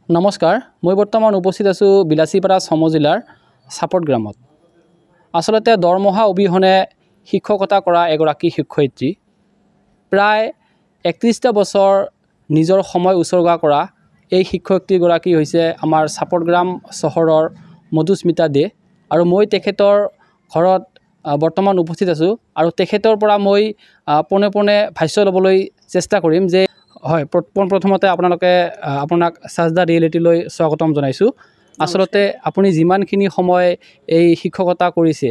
নমস্কাৰ, মই বৰ্তমান উপস্থিত আছোঁ বিলাসীপাৰা সমজিলাৰ চাপট গ্ৰামত। আচলতে দৰমহা অবিহনে শিক্ষকতা কৰা এগৰাকী শিক্ষয়িত্ৰী, প্ৰায় ৩১টা বছৰ নিজৰ সময় উচৰ্গা কৰা এই শিক্ষয়িত্ৰীগৰাকী হৈছে আমাৰ চাপট গ্ৰাম চহৰৰ মধুস্মিতা দে। আৰু মই তেখেতৰ ঘৰত বৰ্তমান উপস্থিত আছোঁ আৰু তেখেতৰ পৰা মই পোনে পোনে ভাষ্য ল'বলৈ চেষ্টা কৰিম যে হয়, প্ৰথমতে আপোনাক সাজদা ৰিয়েলিটিলৈ স্বাগতম জনাইছোঁ। আচলতে আপুনি যিমানখিনি সময় এই শিক্ষকতা কৰিছে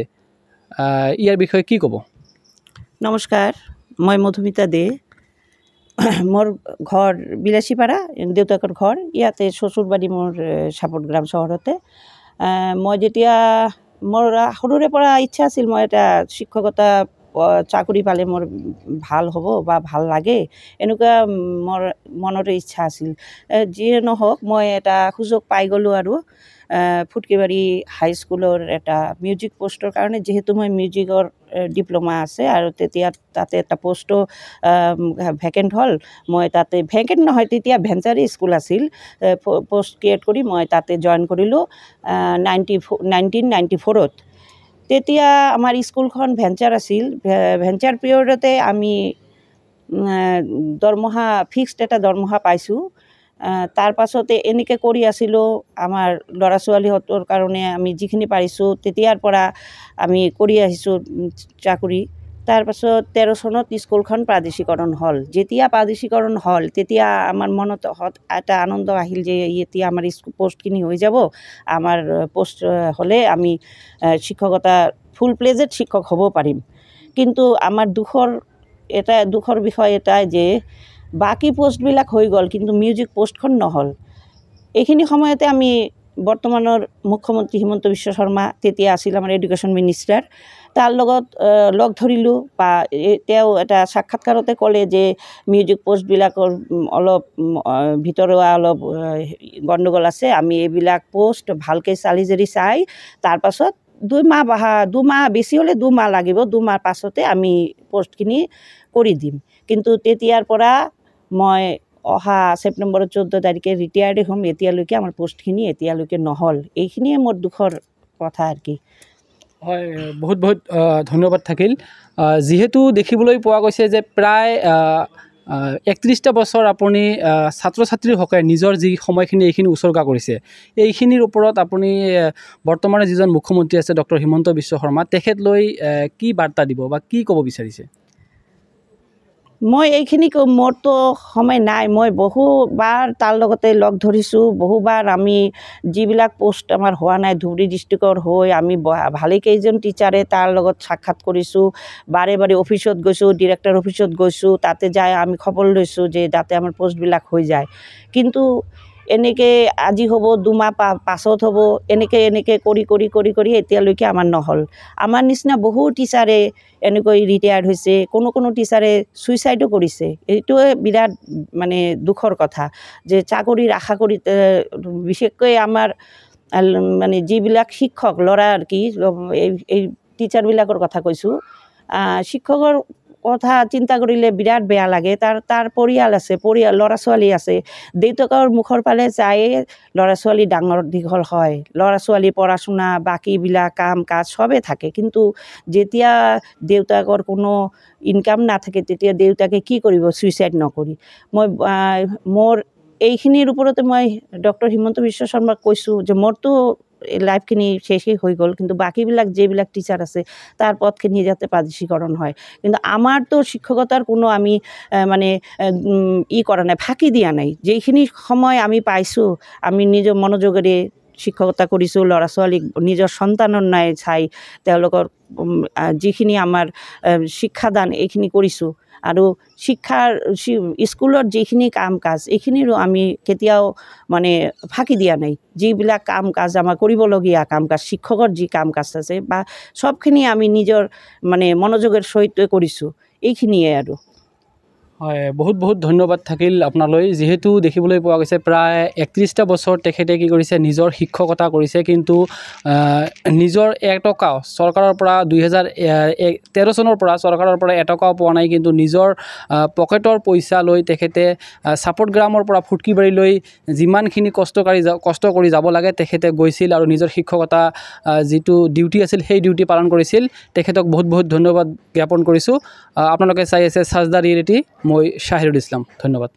ইয়াৰ বিষয়ে কি ক'ব? নমস্কাৰ, মই মধুমিতা দে। মোৰ ঘৰ বিলাসীপাৰা, দেউতাকৰ ঘৰ ইয়াতে, শ্বশুৰবাৰী মোৰ চাপট গ্ৰাম চহৰতে। মই যেতিয়া মোৰ সৰুৰে পৰা ইচ্ছা আছিল মই এটা শিক্ষকতা চাকৰি পালে মোৰ ভাল হ'ব বা ভাল লাগে, এনেকুৱা মোৰ মনৰে ইচ্ছা আছিল। যিয়ে নহওক মই এটা সুযোগ পাই গ'লোঁ আৰু ফুটকিবাৰী হাইস্কুলৰ এটা মিউজিক পষ্টৰ কাৰণে, যিহেতু মই মিউজিকৰ ডিপ্ল'মা আছে আৰু তেতিয়া তাতে এটা পষ্টো ভেকেণ্ট হ'ল। মই তাতে ভেকেণ্ট নহয়, তেতিয়া ভেঞ্চাৰী স্কুল আছিল, পষ্ট ক্ৰিয়েট কৰি মই তাতে জইন কৰিলোঁ 1994-ত। তেতিয়া আমাৰ স্কুলখন ভেঞ্চাৰ আছিল। ভেঞ্চাৰ পিৰিয়ডতে আমি দৰমহা ফিক্সড এটা দৰমহা পাইছোঁ। তাৰ পাছতে এনেকৈ কৰি আছিলোঁ আমাৰ ল'ৰা ছোৱালীহঁতৰ কাৰণে আমি যিখিনি পাৰিছোঁ তেতিয়াৰ পৰা আমি কৰি আহিছোঁ চাকৰি। তাৰপাছত 13 চনত স্কুলখন প্ৰাদেশিকৰণ হ'ল। যেতিয়া প্ৰাদেশিকৰণ হ'ল তেতিয়া আমাৰ মনত এটা আনন্দ আহিল যে এতিয়া আমাৰ পষ্টখিনি হৈ যাব, আমাৰ পষ্ট হ'লে আমি শিক্ষকতা ফুল প্লেজেড শিক্ষক হ'ব পাৰিম। কিন্তু আমাৰ দুখৰ বিষয় এটাই যে বাকী পষ্টবিলাক হৈ গ'ল, কিন্তু মিউজিক পষ্টখন নহ'ল। এইখিনি সময়তে আমি বৰ্তমানৰ মুখ্যমন্ত্ৰী হিমন্ত বিশ্ব শৰ্মা তেতিয়া আছিল আমাৰ এডুকেশ্যন মিনিষ্টাৰ, তাৰ লগত লগ ধৰিলোঁ বা তেওঁ এটা সাক্ষাৎকাৰতে ক'লে যে মিউজিক পষ্টবিলাকৰ অলপ ভিতৰুৱা অলপ গণ্ডগোল আছে, আমি এইবিলাক পষ্ট ভালকৈ চালি জাৰি চাই তাৰপাছত 2 মাহ বেছি হ'লে 2 মাহ লাগিব, 2 মাহ পাছতে আমি পষ্টখিনি কৰি দিম। কিন্তু তেতিয়াৰ পৰা মই অহা ছেপ্টেম্বৰৰ 14 তাৰিখে ৰিটায়াৰ্ডে হ'ম। এতিয়ালৈকে আমাৰ পষ্টখিনি এতিয়ালৈকে নহ'ল। এইখিনিয়ে মোৰ দুখৰ কথা আৰু কি। হয়, বহুত বহুত ধন্যবাদ থাকিল। যিহেতু দেখিবলৈ পোৱা গৈছে যে প্ৰায় 31টা বছৰ আপুনি ছাত্ৰ ছাত্ৰীৰ হকে নিজৰ যি সময়খিনি এইখিনি উচৰ্গা কৰিছে, এইখিনিৰ ওপৰত আপুনি বৰ্তমানে যিজন মুখ্যমন্ত্ৰী আছে ডক্টৰ হিমন্ত বিশ্ব শৰ্মা, তেখেতলৈ কি বাৰ্তা দিব বা কি ক'ব বিচাৰিছে? মই এইখিনি মোৰতো সময় নাই, মই বহুবাৰ তাৰ লগতে লগ ধৰিছোঁ, বহুবাৰ আমি যিবিলাক পষ্ট আমাৰ হোৱা নাই ধুবুৰী ডিষ্ট্ৰিক্টৰ হৈ আমি ভালেকেইজন টিচাৰে তাৰ লগত সাক্ষাৎ কৰিছোঁ, বাৰে বাৰে অফিচত গৈছোঁ, ডিৰেক্টৰ অফিচত গৈছোঁ, তাতে যাই আমি খবৰ লৈছোঁ যে যাতে আমাৰ পষ্টবিলাক হৈ যায়। কিন্তু এনেকৈ আজি হ'ব, 2 মাহ পাছত হ'ব, এনেকৈ কৰি এতিয়ালৈকে আমাৰ নহ'ল। আমাৰ নিচিনা বহু টিচাৰে এনেকৈ ৰিটায়াৰ্ড হৈছে, কোনো টিচাৰে ছুইচাইডো কৰিছে। এইটোৱে বিৰাট মানে দুখৰ কথা যে চাকৰিৰ আশা কৰি, বিশেষকৈ আমাৰ মানে যিবিলাক শিক্ষক ল'ৰা আৰু কি, এই টিচাৰবিলাকৰ কথা কৈছোঁ, শিক্ষকৰ কথা চিন্তা কৰিলে বিৰাট বেয়া লাগে। তাৰ পৰিয়াল আছে, ল'ৰা ছোৱালী আছে, দেউতাকৰ মুখৰ ফালে চায়ে ল'ৰা ছোৱালী ডাঙৰ দীঘল হয়, ল'ৰা ছোৱালী পঢ়া শুনা বাকীবিলাক কাম কাজ চবেই থাকে। কিন্তু যেতিয়া দেউতাকৰ কোনো ইনকাম নাথাকে তেতিয়া দেউতাকে কি কৰিব ছুইচাইড নকৰি? মোৰ এইখিনিৰ ওপৰতে মই ডক্টৰ হিমন্ত বিশ্ব শৰ্মাক কৈছোঁ যে মোৰতো লাইফখিনি শেষেই হৈ গ'ল, কিন্তু বাকীবিলাক যিবিলাক টিচাৰ আছে তাৰ পদখিনি যাতে প্ৰাদেশিকৰণ হয়। কিন্তু আমাৰতো শিক্ষকতাৰ কোনো আমি মানে কৰা নাই, ফাঁকি দিয়া নাই। যেইখিনি সময় আমি পাইছোঁ আমি নিজৰ মনোযোগেৰে শিক্ষকতা কৰিছোঁ, ল'ৰা ছোৱালীক নিজৰ সন্তানৰ নাই চাই তেওঁলোকৰ যিখিনি আমাৰ শিক্ষাদান এইখিনি কৰিছোঁ। আৰু স্কুলৰ যিখিনি কাম কাজ এইখিনিৰো আমি কেতিয়াও মানে ফাঁকি দিয়া নাই। যিবিলাক কাম কাজ আমাৰ কৰিবলগীয়া কাম কাজ, শিক্ষকৰ যি কাম কাজ আছে বা চবখিনি আমি নিজৰ মানে মনোযোগৰ সৈতে কৰিছোঁ, এইখিনিয়ে আৰু। হয়, বহুত বহুত ধন্যবাদ থাকিল আপোনালৈ। যিহেতু দেখিবলৈ পোৱা গৈছে প্ৰায় 31টা বছৰ তেখেতে কি কৰিছে, নিজৰ শিক্ষকতা কৰিছে, কিন্তু নিজৰ এটকাও চৰকাৰৰ পৰা 2013 চনৰ পৰা চৰকাৰৰ পৰা এটকাও পোৱা নাই, কিন্তু নিজৰ পকেটৰ পইচা লৈ তেখেতে ছাপোৰ্ট গ্ৰামৰ পৰা ফুটকিবাৰীলৈ যিমানখিনি কষ্ট কৰি যাব লাগে তেখেতে গৈছিল আৰু নিজৰ শিক্ষকতা যিটো ডিউটি আছিল সেই ডিউটি পালন কৰিছিল। তেখেতক বহুত বহুত ধন্যবাদ জ্ঞাপন কৰিছোঁ। আপোনালোকে চাই আছে সাজদা ৰিয়েলিটি, মই শ্বাহিৰুল ইছলাম, ধন্যবাদ।